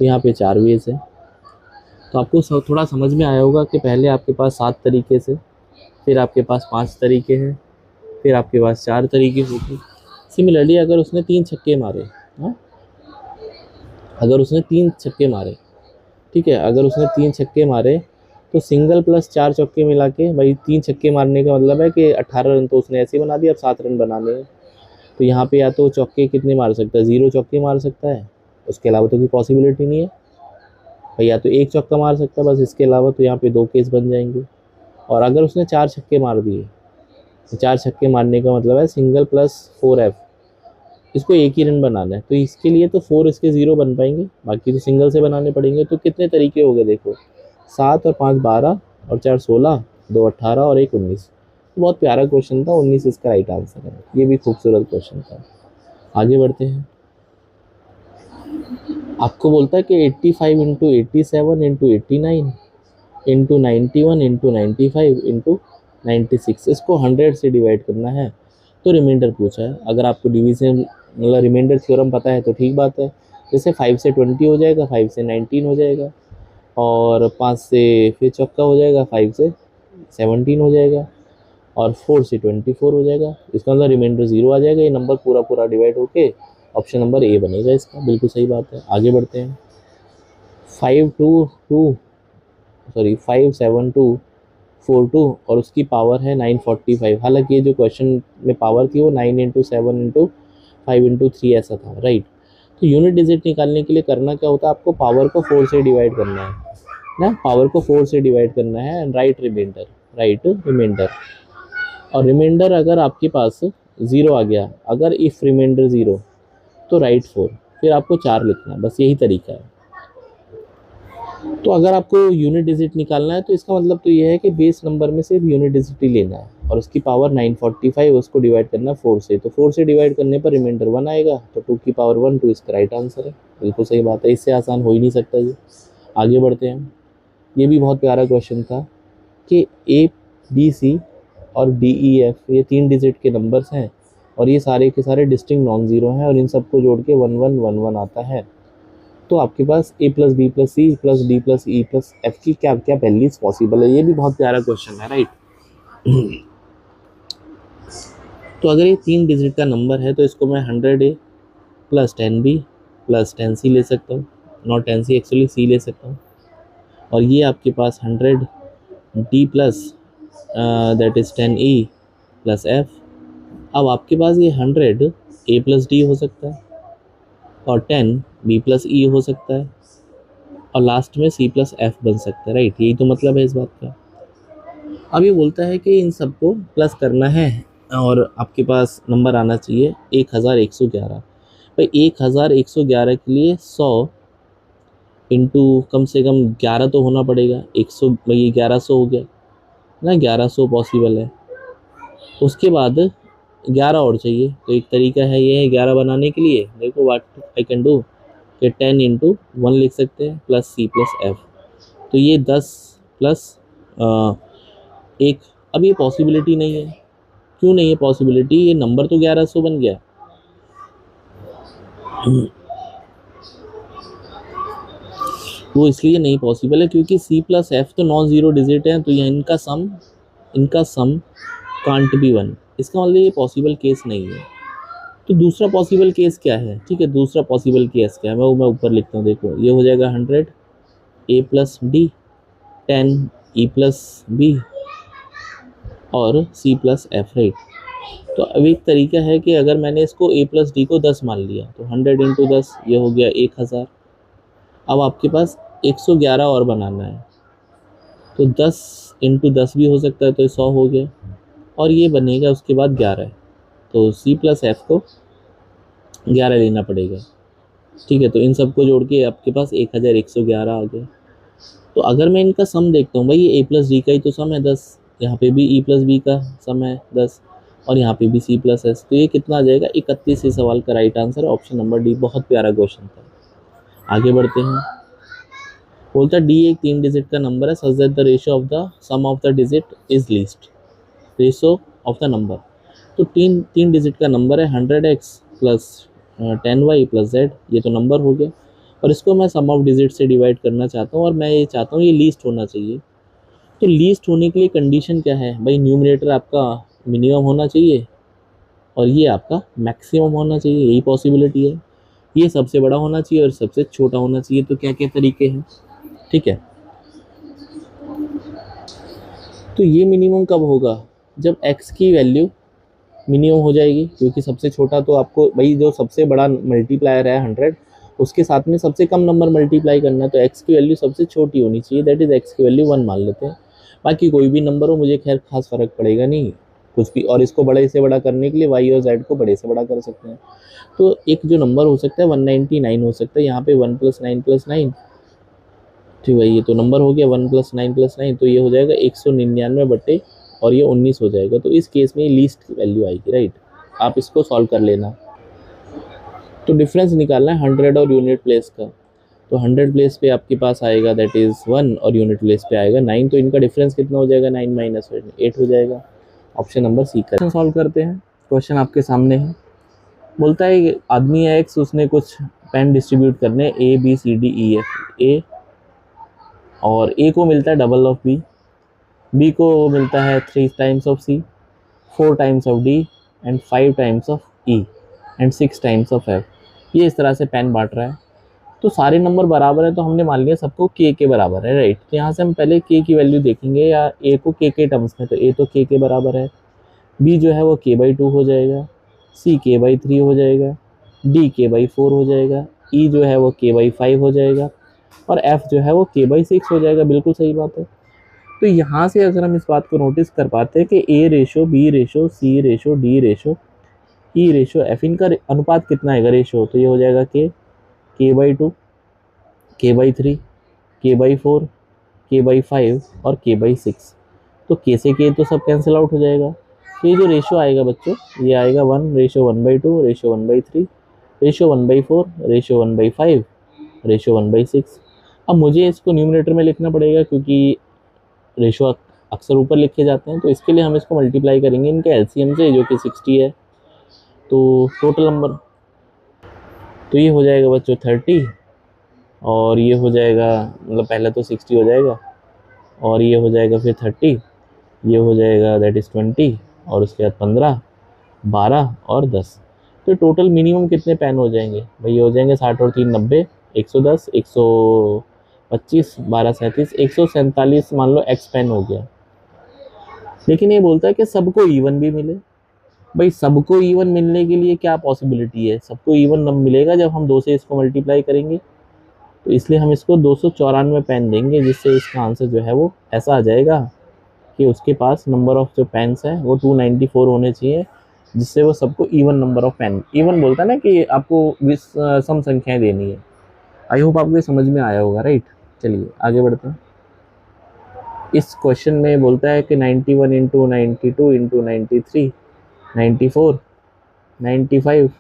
तो यहाँ पे 4 वेज है। तो आपको थोड़ा समझ में आया होगा कि पहले आपके पास 7 तरीके से, फिर आपके पास 5 तरीके हैं, फिर आपके पास 4 तरीके होंगे। सिमिलरली अगर उसने 3 छक्के मारे, हाँ अगर उसने 3 छक्के मारे, ठीक है, अगर उसने 3 छक्के मारे, तो सिंगल प्लस 4 चौके मिला के, भाई 3 छक्के मारने का मतलब है कि 18 रन तो उसने ऐसे ही बना दिया। अब 7 रन बनाने हैं, तो यहाँ पे या तो चौके कितने मार सकता है, 0 चौके मार सकता है, उसके अलावा तो कोई पॉसिबिलिटी नहीं है भाई। या तो एक चौका मार सकता है बस, इसके अलावा तो यहाँ पे 2 केस बन जाएंगे। और अगर उसने 4 छक्के मार दिए, तो 4 छक्के मारने का मतलब है सिंगल प्लस 4F, इसको एक ही रन बनाना है। तो इसके लिए तो 4 इसके 0 बन पाएंगे, बाकी तो सिंगल से बनाने पड़ेंगे। तो कितने तरीके हो गए देखो, 7 और 5 12 और 4 16, 2 18 और 1 19। बहुत प्यारा क्वेश्चन था, 19 इसका राइट आंसर है। ये भी खूबसूरत क्वेश्चन था। आगे बढ़ते हैं। आपको बोलता है कि 85 into 87 into 89 into 91 into 95 into 96, इसको 100 से डिवाइड करना है। तो रिमाइंडर पूछा है। अगर आपको डिवीजन मतलब रिमाइंडर थ्योरम पता है तो ठीक बात है। जैसे 5 से 20 हो जाएगा, 5 से 19 हो जाएगा, और 5 से फिर चौका हो जाएगा, 5 से 17 हो जाएगा, और 4 से 24 हो जाएगा। इसका मतलब रिमाइंडर 0 आ जाएगा। ये नंबर पूरा पूरा डिवाइड होके ऑप्शन नंबर ए बनेगा इसका। बिल्कुल सही बात है। आगे बढ़ते हैं। 572 और उसकी पावर है 945। हालांकि ये जो क्वेश्चन में पावर थी वो 9 इंटू 7 इंटू 5 इंटू 3 ऐसा था, राइट। तो यूनिट डिजिट निकालने के लिए करना क्या होता है, आपको पावर को 4 से डिवाइड करना है ना, पावर को 4 से डिवाइड करना है एंड राइट रिमाइंडर। और रिमाइंडर अगर आपके पास 0 आ गया, अगर इफ़ रिमाइंडर 0, तो राइट 4, फिर आपको 4 लिखना है, बस यही तरीका है। तो अगर आपको यूनिट डिजिट निकालना है तो इसका मतलब तो ये है कि बेस नंबर में सिर्फ यूनिट डिजिट ही लेना है, और उसकी पावर 945, उसको डिवाइड करना 4 से। तो 4 से डिवाइड करने पर रिमाइंडर 1 आएगा, तो 2 की पावर 1, 2 इसका राइट आंसर है। बिल्कुल सही बात है, इससे आसान हो ही नहीं सकता ये। आगे बढ़ते हैं। ये भी बहुत प्यारा क्वेश्चन था कि बी सी और डी ई एफ, ये 3 डिजिट के नंबर्स हैं और ये सारे के सारे डिस्टिंक्ट नॉन ज़ीरो हैं और इन सबको जोड़ के 1111 आता है। तो आपके पास A plus B plus C plus D plus E plus F की क्या क्या वैल्यूज पॉसिबल है। ये भी बहुत प्यारा क्वेश्चन है, राइट। तो अगर ये 3 डिजिट का नंबर है तो इसको मैं 100A plus 10B plus 10C ले सकता हूँ, नॉट 10C एक्चुअली C ले सकता हूँ। और ये आपके पास 100D plus that is 10E plus F। अब आपके पास ये 100A प्लस D हो सकता है और 10B प्लस E हो सकता है और लास्ट में C प्लस F बन सकता है, राइट। यही तो मतलब है इस बात का। अब ये बोलता है कि इन सबको प्लस करना है और आपके पास नंबर आना चाहिए 1111। भाई 1111 के लिए 100 इंटू कम से कम 11 तो होना पड़ेगा। 100 भाई 1100 हो गया ना, 1100 पॉसिबल है। उसके बाद 11 और चाहिए, तो एक तरीका है ये 11 बनाने के लिए, देखो व्हाट आई कैन डू कि 10 इंटू 1 लिख सकते हैं प्लस सी प्लस एफ। तो ये 10 प्लस 1। अब ये पॉसिबिलिटी नहीं है। क्यों नहीं है पॉसिबिलिटी? ये नंबर तो 1100 बन गया। वो इसलिए नहीं पॉसिबल है क्योंकि सी प्लस एफ तो नॉन ज़ीरो डिजिट है, तो ये इनका सम कांट बी 1। इसका मतलब ये पॉसिबल केस नहीं है। तो दूसरा पॉसिबल केस क्या है? ठीक है, दूसरा पॉसिबल केस क्या है मैं ऊपर लिखता हूँ। देखो ये हो जाएगा 100A plus D, 10E plus B और C प्लस एफ, राइट। तो अब एक तरीका है कि अगर मैंने इसको A प्लस डी को 10 मान लिया तो 100 इंटू 10 ये हो गया 1000। अब आपके पास 111 और बनाना है, तो 10 इंटू 10 भी हो सकता है, तो 100 हो गया और ये बनेगा उसके बाद 11 है, तो C प्लस एफ को 11 लेना पड़ेगा। ठीक है, तो इन सबको जोड़ के आपके पास 1111 आ गया। तो अगर मैं इनका सम देखता हूँ, भाई ये A प्लस डी का ही तो सम है 10, यहाँ पे भी E प्लस बी का सम है 10 और यहाँ पे भी C प्लस एस, तो ये कितना आ जाएगा 31। इस सवाल का राइट आंसर है ऑप्शन नंबर डी। बहुत प्यारा क्वेश्चन था। आगे बढ़ते हैं। बोलता है डी एक 3 डिजिट का नंबर है, such that the ratio of the sum of the digit is least. Ratio of the number, तो 3 डिजिट का नंबर है 100x plus 10y plus z, ये तो नंबर हो गया और इसको मैं सम ऑफ डिजिट से डिवाइड करना चाहता हूँ और मैं ये चाहता हूँ ये लीस्ट होना चाहिए। तो लीस्ट होने के लिए कंडीशन क्या है? भाई न्यूमरेटर आपका मिनिमम होना चाहिए और ये आपका मैक्सिमम होना चाहिए, यही पॉसिबिलिटी है। ये सबसे बड़ा होना चाहिए और सबसे छोटा होना चाहिए। तो क्या क्या तरीके हैं? ठीक है, तो ये मिनिमम कब होगा? जब x की वैल्यू मिनिमम हो जाएगी, क्योंकि सबसे छोटा तो आपको भाई जो सबसे बड़ा मल्टीप्लायर है 100 उसके साथ में सबसे कम नंबर मल्टीप्लाई करना है, तो x की वैल्यू सबसे छोटी होनी चाहिए, दैट इज़ x की वैल्यू 1 मान लेते हैं। बाकी कोई भी नंबर हो मुझे खैर खास फ़र्क पड़ेगा नहीं कुछ भी, और इसको बड़े से बड़ा करने के लिए y और z को बड़े से बड़ा कर सकते हैं। तो एक जो नंबर हो सकता है 199 हो सकता है, यहाँ पे 1 + 9 + 9, ठीक भाई ये तो नंबर हो गया 1 + 9 + 9, तो ये हो जाएगा 199 बटे और ये 19 हो जाएगा। तो इस केस में लीस्ट वैल्यू आएगी, राइट। आप इसको सॉल्व कर लेना। तो डिफरेंस निकालना है 100 और यूनिट प्लेस का, तो 100 प्लेस पे आपके पास आएगा दैट इज़ 1 और यूनिट प्लेस पे आएगा 9, तो इनका डिफरेंस कितना हो जाएगा? 9 - 8 हो जाएगा। ऑप्शन नंबर सी का सॉल्व करते हैं। क्वेश्चन आपके सामने है। बोलता है आदमी है एक्स, उसने कुछ पेन डिस्ट्रीब्यूट करने A B C D E F। ए और A को मिलता है डबल ऑफ B, B को मिलता है 3 times of C, 4 times of D and 5 times of E and 6 times of F। ये इस तरह से पेन बांट रहा है। तो सारे नंबर बराबर है, तो हमने मान लिया सबको K के बराबर है, राइट। तो यहाँ से हम पहले K की वैल्यू देखेंगे, या A को K के टर्म्स में, तो A तो K के बराबर है, B जो है वो K/2 हो जाएगा, C K/3 हो जाएगा, D K/4 हो जाएगा, E जो है वो K/5 हो जाएगा और F जो है वो K/6 हो जाएगा। बिल्कुल सही बात है। तो यहाँ से अगर हम इस बात को नोटिस कर पाते हैं कि A ratio, B ratio, C ratio, D ratio, E ratio, F, इनका अनुपात कितना है रेशो, तो ये हो जाएगा K/2, K/3, K/4, K/5 और K/6। तो K से K तो सब कैंसिल आउट हो जाएगा। तो ये जो रेशो आएगा बच्चों, ये आएगा 1 ratio 1/2 ratio 1/3 ratio 1/4 ratio 1/5 ratio 1/6। अब मुझे इसको न्यूमरेटर में लिखना पड़ेगा क्योंकि रेशो अक्सर ऊपर लिखे जाते हैं। तो इसके लिए हम इसको मल्टीप्लाई करेंगे इनके एलसीएम से, जो कि 60 है। तो टोटल नंबर तो ये हो जाएगा बच्चों 30, और ये हो जाएगा, मतलब पहले तो 60 हो जाएगा, और ये हो जाएगा फिर 30, ये हो जाएगा दैट इज़ 20, और उसके बाद 15, 12 और 10। तो टोटल मिनिमम कितने पेन हो जाएंगे भाई? ये हो जाएंगे 60 और 3 90, 110, 125, 12 37, 147 मान लो एक्स पेन हो गया। लेकिन ये बोलता है कि सबको इवन भी मिले। भाई सबको इवन मिलने के लिए क्या पॉसिबिलिटी है? सबको इवन नंबर मिलेगा जब हम 2 से इसको मल्टीप्लाई करेंगे। तो इसलिए हम इसको 294 पेन देंगे, जिससे इसका आंसर जो है वो ऐसा आ जाएगा कि उसके पास नंबर ऑफ जो पेन्स है वो 294 होने चाहिए, जिससे वो सबको even number of pen, even बोलता है ना कि आपको सम संख्याएं देनी है। आई होप आपको समझ में आया होगा, राइट। चलिए आगे बढ़ते हैं। इस क्वेश्चन में बोलता है कि 91 इंटू 92 इंटू 93, 94, 95,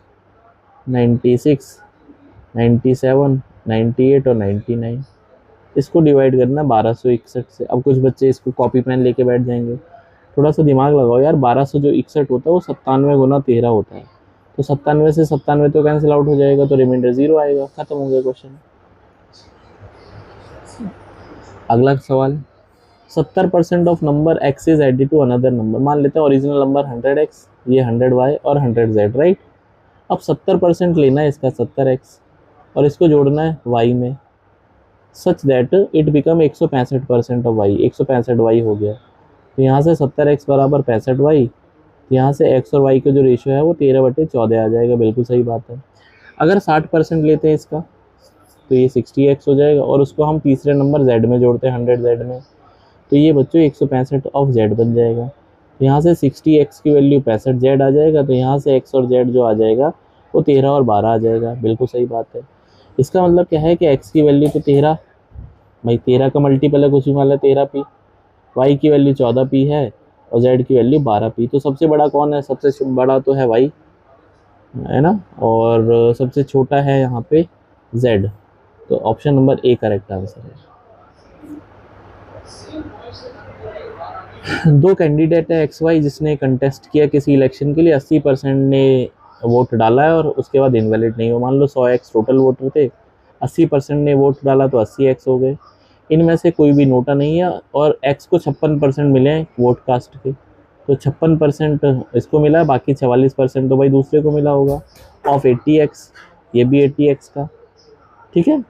96, 97, 98 और 99, इसको डिवाइड करना 1261 से। अब कुछ बच्चे इसको कॉपी पेन लेके बैठ जाएंगे। थोड़ा सा दिमाग लगाओ यार, 1200 जो 61 होता है वो 97 गुना 13 होता है। तो 97 से 97 तो कैंसिल आउट हो जाएगा, तो रिमाइंडर 0 आएगा। खत्म हो गया क्वेश्चन। अगला सवाल, 70% of number x is added to another number. मान लेते हैं ओरिजिनल नंबर 100x, ये 100y और 100z, राइट। अब 70% लेना है इसका 70x, और इसको जोड़ना है y में, such that it become 165% of y, 165y हो गया। तो यहाँ से 70x बराबर 65y, यहाँ से x और y का जो रेशियो है वो 13/14 आ जाएगा। बिल्कुल सही बात है। अगर 60% लेते हैं इसका तो ये 60x हो जाएगा, और उसको हम तीसरे नंबर z में जोड़ते हैं 100z में, तो ये बच्चों 165 ऑफ z बन जाएगा। तो यहाँ से 60x की वैल्यू 65z आ जाएगा, तो यहाँ से x और z जो आ जाएगा वो 13 और 12 आ जाएगा। बिल्कुल सही बात है। इसका मतलब क्या है कि x की वैल्यू तो 13, भाई 13 का मल्टीपल है कुछ भी, मान लो 13p, y की वैल्यू 14p है, और z की वैल्यू 12p। तो सबसे बड़ा कौन है? सबसे बड़ा तो है y, है ना, और सबसे छोटा है यहाँ पे z। तो option number A correct answer है। दो कैंडिडेट है XY, जिसने कंटेस्ट किया किसी इलेक्शन के लिए, 80% ने वोट डाला है और उसके बाद इनवैलिड नहीं हो। मान लो 100x टोटल वोटर थे, 80% ने वोट डाला तो 80x हो गए। इनमें से कोई भी नोटा नहीं है, और x को 56% मिले हैं वोट कास्ट के, तो 56% इसको मिला है, बाकी 44% तो भाई दूसरे को मिला होगा। ऑफ 80x, ये भी 80x का, ठीक है।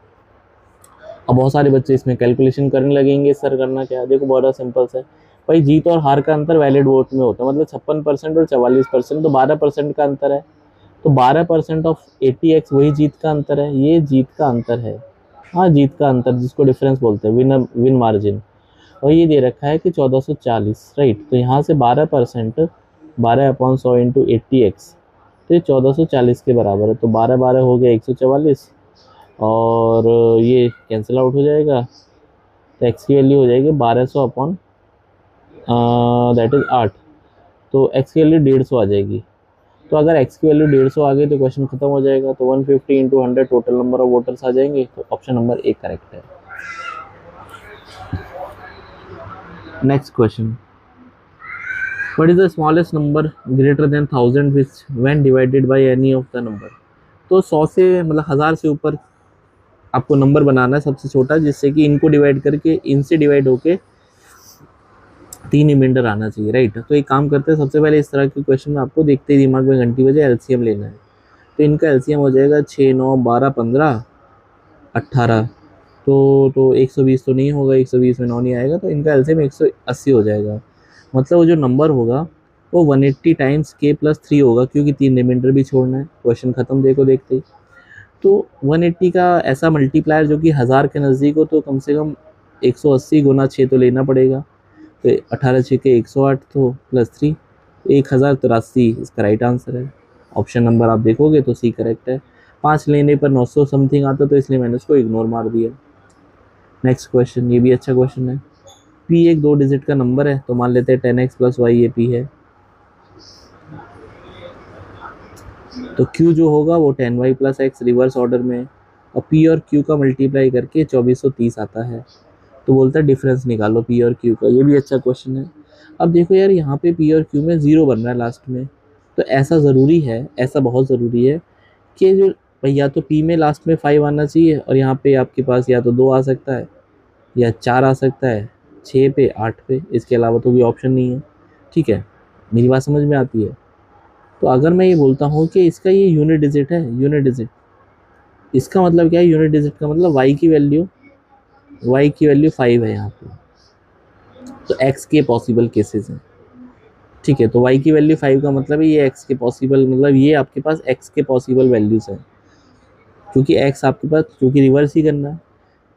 अब बहुत सारे बच्चे इसमें कैलकुलेशन करने लगेंगे, सर करना क्या है? देखो बहुत सिंपल है भाई, जीत और हार का अंतर वैलिड वोट में होता है, मतलब 56% और 44%, तो 12% का अंतर है। तो 12% ऑफ 80x वही जीत का अंतर है, ये जीत का अंतर है। हाँ, जीत का अंतर, जिसको डिफरेंस बोलते हैं, विन मार्जिन। और ये दे रखा है कि 1440, राइट। तो यहाँ से 12%, 12/100 इंटू 80x, तो ये 1440 के बराबर है। तो 12 हो गया 144, और ये कैंसिल आउट हो जाएगा, तो x की वैल्यू हो जाएगी 1200 अपॉन दैट इज़ 8, तो x की वैल्यू 150 आ जाएगी। तो अगर x की वैल्यू 150 आ गई तो क्वेश्चन खत्म हो जाएगा। तो 150 into 100 total number of voters आ जाएंगे। तो ऑप्शन नंबर ए करेक्ट है। Next question, what is the smallest number greater than 1000 which when divided by any of the number. तो 100 से मतलब 1000 से ऊपर आपको नंबर बनाना है सबसे छोटा, जिससे कि इनको डिवाइड करके इनसे डिवाइड होके 3 रिमाइंडर आना चाहिए, राइट। तो एक काम करते हैं, सबसे पहले इस तरह के क्वेश्चन में आपको देखते ही दिमाग में घंटी बजे एलसीएम लेना है। तो इनका एलसीएम हो जाएगा 6, 9, 12, 15, 18। तो 120 तो नहीं होगा, 120 में 9 नहीं आएगा, तो इनका एलसीएम 180 हो जाएगा। मतलब वो जो नंबर होगा वो 180 टाइम्स k + 3 होगा, क्योंकि 3 रिमाइंडर भी छोड़ना है। क्वेश्चन खत्म, देखो देखते ही। तो 180 का ऐसा मल्टीप्लायर जो कि 1000 के नज़दीक हो, तो कम से कम 180 गुना 6 तो लेना पड़ेगा। तो 18 6 के 108, तो +3, 1083 इसका राइट आंसर है। ऑप्शन नंबर आप देखोगे तो सी करेक्ट है। 5 लेने पर 900 समथिंग आता, तो इसलिए मैंने उसको इग्नोर मार दिया। नेक्स्ट क्वेश्चन, ये भी अच्छा क्वेश्चन है। p एक 2 डिजिट का नंबर है, तो मान लेते हैं 10x + y ये p है। तो q जो होगा वो 10y + x रिवर्स ऑर्डर में, और p और q का मल्टीप्लाई करके 2430 आता है। तो बोलता है डिफरेंस निकालो पी और क्यू का। ये भी अच्छा क्वेश्चन है। अब देखो यार, यहाँ पे पी और क्यू में 0 बन रहा है लास्ट में, तो ऐसा ज़रूरी है, ऐसा बहुत ज़रूरी है कि जो भाई या तो पी में लास्ट में 5 आना चाहिए, और यहाँ पे आपके पास या तो 2 आ सकता है या 4 आ सकता है, 6 पे 8 पे, इसके अलावा तो कोई ऑप्शन नहीं है। ठीक है, मेरी बात समझ में आती है। तो अगर मैं ये बोलता हूँ कि इसका ये यूनिट डिजिट है, यूनिट डिजिट, इसका मतलब क्या है? यूनिट डिजिट का मतलब y की वैल्यू 5 है यहाँ पे, तो x के पॉसिबल केसेस हैं। ठीक है, तो y की वैल्यू 5 का मतलब है ये x के पॉसिबल, मतलब ये आपके पास x के पॉसिबल वैल्यूज हैं, क्योंकि x आपके पास, क्योंकि रिवर्स ही करना है।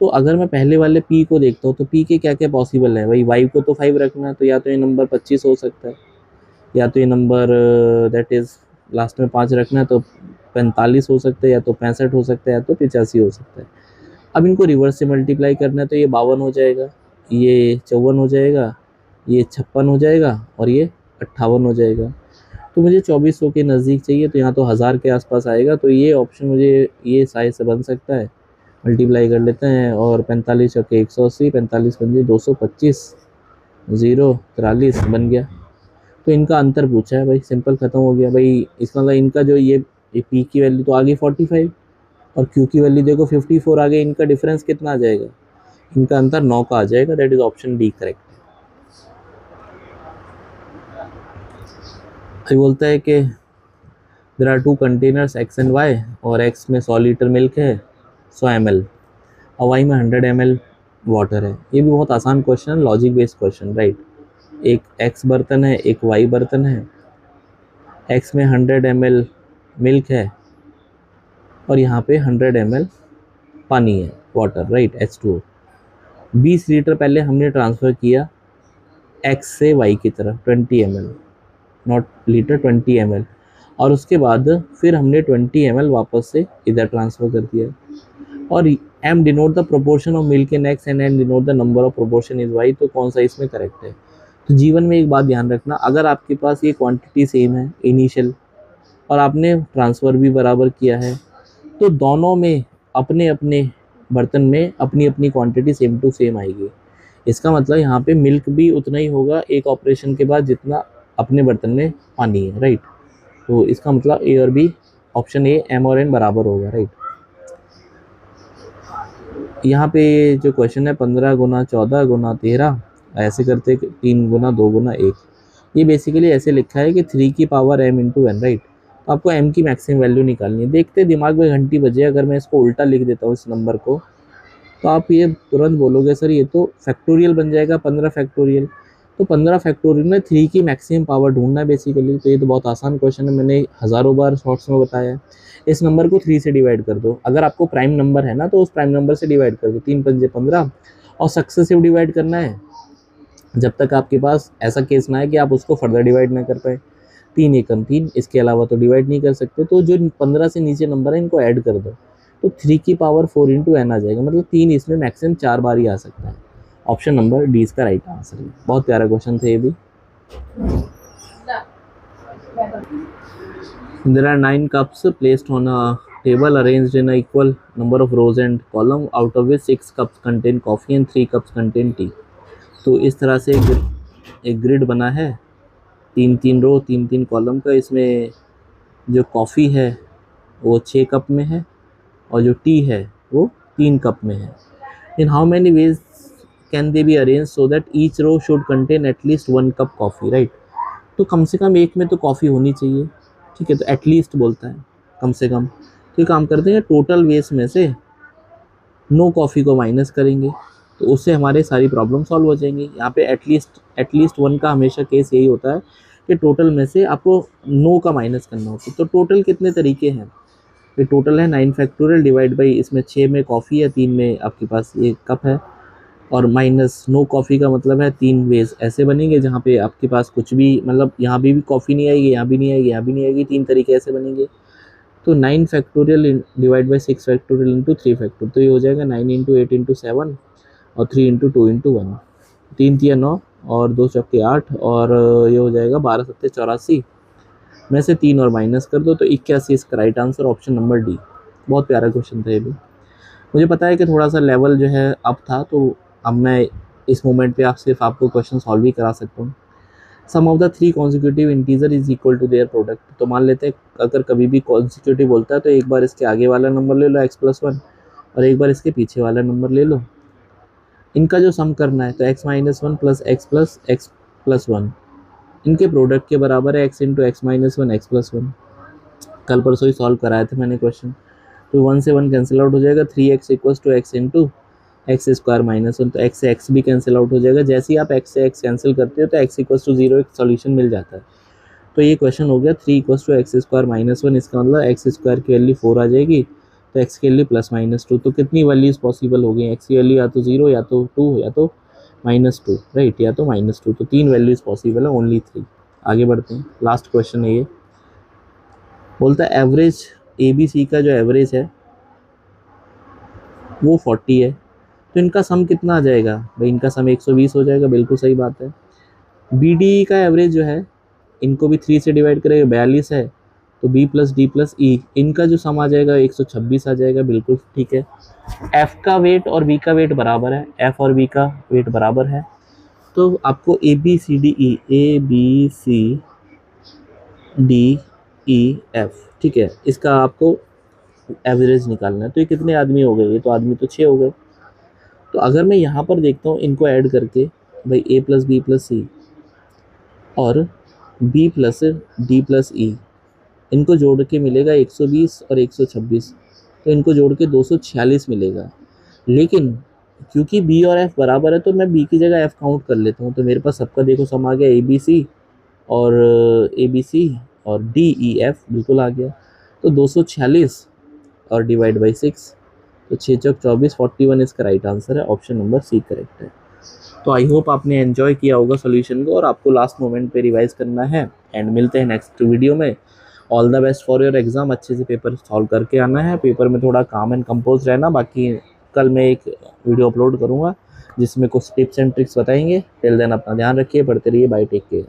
तो अगर मैं पहले वाले p को देखता हूँ तो p के क्या क्या पॉसिबल है भाई, y को तो 5 रखना है, तो या तो ये नंबर 25 हो सकता है, या तो ये नंबर दैट इज़ लास्ट में 5 रखना है तो 45 हो सकता है, या तो 65 हो सकता है, या तो 85 हो सकता है। अब इनको रिवर्स से मल्टीप्लाई करना है तो ये 52 हो जाएगा, ये 54 हो जाएगा, ये 56 हो जाएगा, और ये 58 हो जाएगा। तो मुझे 2400 के नज़दीक चाहिए, तो यहाँ तो 1000 के आसपास आएगा, तो ये ऑप्शन मुझे ये साइज से बन सकता है। मल्टीप्लाई कर लेते हैं, और 45 चौके 180, 45 पंजे 225, 0 43 बन गया। तो इनका अंतर पूछा है भाई, सिंपल ख़त्म हो गया भाई। इसका मतलब इनका जो ये पी की वैल्यू तो आ गई 45, और क्यू की वैल्यू देखो 54 आ गई। इनका डिफरेंस कितना आ जाएगा? इनका अंतर 9 का आ जाएगा। That is option D correct. ये बोलता है कि there are 2 containers x and y, और x में 100 लीटर मिल्क है 100 ml, और y में 100 ml वाटर है। ये भी बहुत आसान क्वेश्चन है, लॉजिक बेस्ड क्वेश्चन, राइट। एक x बर्तन है, एक y बर्तन है। x में 100 ml मिल्क है, और यहाँ पे 100 ml पानी है, वाटर, राइट, H2O। 20 लीटर पहले हमने ट्रांसफ़र किया x से y की तरफ, 20 ml, नॉट लीटर, 20 ml, और उसके बाद फिर हमने 20 ml वापस से इधर ट्रांसफ़र कर दिया। और m denote the proportion of milk in x and n denote the number of proportion is y। तो कौन सा इसमें करेक्ट है? तो जीवन में एक बात ध्यान रखना, अगर आपके पास ये क्वांटिटी सेम है इनिशियल, और आपने ट्रांसफ़र भी बराबर किया है, तो दोनों में अपने अपने बर्तन में अपनी अपनी क्वांटिटी सेम टू सेम आएगी। इसका मतलब यहाँ पे मिल्क भी उतना ही होगा एक ऑपरेशन के बाद जितना अपने बर्तन में पानी है, राइट। तो इसका मतलब ए और बी, ऑप्शन ए एम और एन बराबर होगा, राइट। यहाँ पे जो क्वेश्चन है 15 गुना 14 गुना 13 ऐसे करते 3 गुना 2 गुना 1, ये बेसिकली ऐसे लिखा है कि 3 की power m into N, right. तो आपको m की मैक्सिमम वैल्यू निकालनी है। देखते दिमाग में घंटी बजे, अगर मैं इसको उल्टा लिख देता हूँ इस नंबर को, तो आप ये तुरंत बोलोगे सर ये तो फैक्टोरियल बन जाएगा, 15 फैक्टोरियल। तो 15 फैक्टोरियल में 3 की मैक्सिमम पावर ढूंढना है बेसिकली। तो ये तो बहुत आसान क्वेश्चन है, मैंने हज़ारों बार शॉर्ट्स में बताया है। इस नंबर को 3 से डिवाइड कर दो। अगर आपको प्राइम नंबर है ना, तो उस प्राइम नंबर से डिवाइड कर दो, 3 पंजे 15, और सक्सेसिव डिवाइड करना है जब तक आपके पास ऐसा केस ना है कि आप उसको फर्दर डिवाइड ना कर पाए। 3 एकम 3, इसके अलावा तो डिवाइड नहीं कर सकते। तो जो 15 से नीचे नंबर है इनको ऐड कर दो, तो 3 की पावर 4 इंटू एन आ जाएगा, मतलब 3 इसमें मैक्सिमम 4 बार ही आ सकता है। ऑप्शन नंबर डी इसका राइट आंसर है। बहुत प्यारा क्वेश्चन था ये भी। There are 9 cups placed on a table arranged in an equal number of rows and column, out of which 6 cups contain coffee and 3 cups contain tea। तो इस तरह से एक ग्रिड बना है, 3-3 रो 3-3 कॉलम का। इसमें जो कॉफ़ी है वो 6 कप में है, और जो टी है वो 3 कप में है। In how many ways can they be arrange so that each row should contain at least 1 cup coffee, right. तो कम से कम एक में तो कॉफ़ी होनी चाहिए, ठीक है। तो एटलीस्ट बोलता है, कम से कम। तो ये काम करते हैं, टोटल वेज में से नो कॉफ़ी को माइनस करेंगे, तो उससे हमारे सारी प्रॉब्लम सॉल्व हो जाएंगी। यहाँ पे एटलीस्ट 1 का हमेशा केस यही होता है कि टोटल में से आपको नो का माइनस करना होता है। तो टोटल कितने तरीके हैं? ये टोटल है 9 फैक्टोरियल डिवाइड बाई, इसमें 6 में कॉफ़ी है, 3 में आपके पास ये कप है, और माइनस नो कॉफ़ी का मतलब है 3 वेज ऐसे बनेंगे जहाँ पे आपके पास कुछ भी, मतलब यहाँ भी कॉफ़ी नहीं आएगी, यहाँ भी नहीं आएगी, यहाँ भी नहीं आएगी, 3 तरीके ऐसे बनेंगे। तो 9 factorial divide by 6 factorial into 3 factorial, तो ये हो जाएगा 9 इंटू 8 इंटू 7 और 3 इंटू 2 इंटू 1, 3 तिया 9 और 2 चौके 8, और ये हो जाएगा 12 सत्ते 84 में से 3 और माइनस कर दो, तो 81 इसका right answer, option number D. बहुत प्यारा क्वेश्चन था ये भी। मुझे पता है कि थोड़ा सा लेवल जो है अप था, तो अब मैं इस मोमेंट पे सिर्फ आपको क्वेश्चन सॉल्व ही करा सकता हूँ। Sum of the 3 consecutive integer is equal to their product. तो मान लेते हैं अगर कभी भी कॉन्जिक्यूटिव बोलता है तो एक बार इसके आगे वाला नंबर ले लो x+1 और एक बार इसके पीछे वाला नंबर ले लो। इनका जो सम करना है तो x-1 प्लस x+1 इनके प्रोडक्ट के बराबर है x इंटू x-1 x+1। कल परसों ही सॉल्व कराया था मैंने क्वेश्चन। तो 1 से 1 कैंसिल आउट हो जाएगा, 3x equals to x into x²-1। तो x से x भी कैंसिल आउट हो जाएगा। जैसे ही आप x से x कैंसिल करते हो तो x इक्वल्स टू 0 एक सॉल्यूशन मिल जाता है। तो ये क्वेश्चन हो गया 3 इक्वल्स टू x²-1। इसका मतलब x² की वैल्यू 4 आ जाएगी, तो x के लिए +-2। तो कितनी वैल्यूज पॉसिबल हो गई? x की वैल्यू या तो 0 या तो 2 या तो -2, राइट, या तो -2। तो 3 वैल्यूज पॉसिबल है, ओनली 3। आगे बढ़ते हैं, लास्ट क्वेश्चन है ये। बोलता है एवरेज ABC का जो एवरेज है वो 40 है, तो इनका सम कितना आ जाएगा? भाई इनका सम 120 हो जाएगा, बिल्कुल सही बात है। BD का एवरेज जो है इनको भी 3 से डिवाइड करेगा, 42 है, तो B + D + E इनका जो सम आ जाएगा 126 आ जाएगा, बिल्कुल ठीक है। F का वेट और B का वेट बराबर है, F और B का वेट बराबर है, तो आपको ABCDE ठीक है, इसका आपको एवरेज निकालना है। तो ये कितने आदमी हो गए? ये तो आदमी तो 6 हो गए। तो अगर मैं यहाँ पर देखता हूँ इनको ऐड करके, भाई A + B + C और B + D + E इनको जोड़ के मिलेगा 120 और 126, तो इनको जोड़ के 246 मिलेगा। लेकिन क्योंकि B और F बराबर है तो मैं B की जगह F काउंट कर लेता हूँ। तो मेरे पास सबका देखो सम आ गया, ABC और DEF बिल्कुल आ गया। तो 246 और डिवाइड बाई 6, तो 6 चौक 24, 41 इसका राइट आंसर है, ऑप्शन नंबर C करेक्ट है। तो आई होप आपने एंजॉय किया होगा सॉल्यूशन को और आपको लास्ट मोमेंट पे रिवाइज करना है। एंड मिलते हैं नेक्स्ट वीडियो में। All the best for your exam, अच्छे से पेपर सॉल्व करके आना है। पेपर में थोड़ा काम एंड कंपोज रहना। बाकी कल मैं एक वीडियो अपलोड करूँगा जिसमें कुछ टिप्स एंड ट्रिक्स बताएंगे। टिल देन अपना ध्यान रखिए, पढ़ते रहिए, बाय, टेक केयर।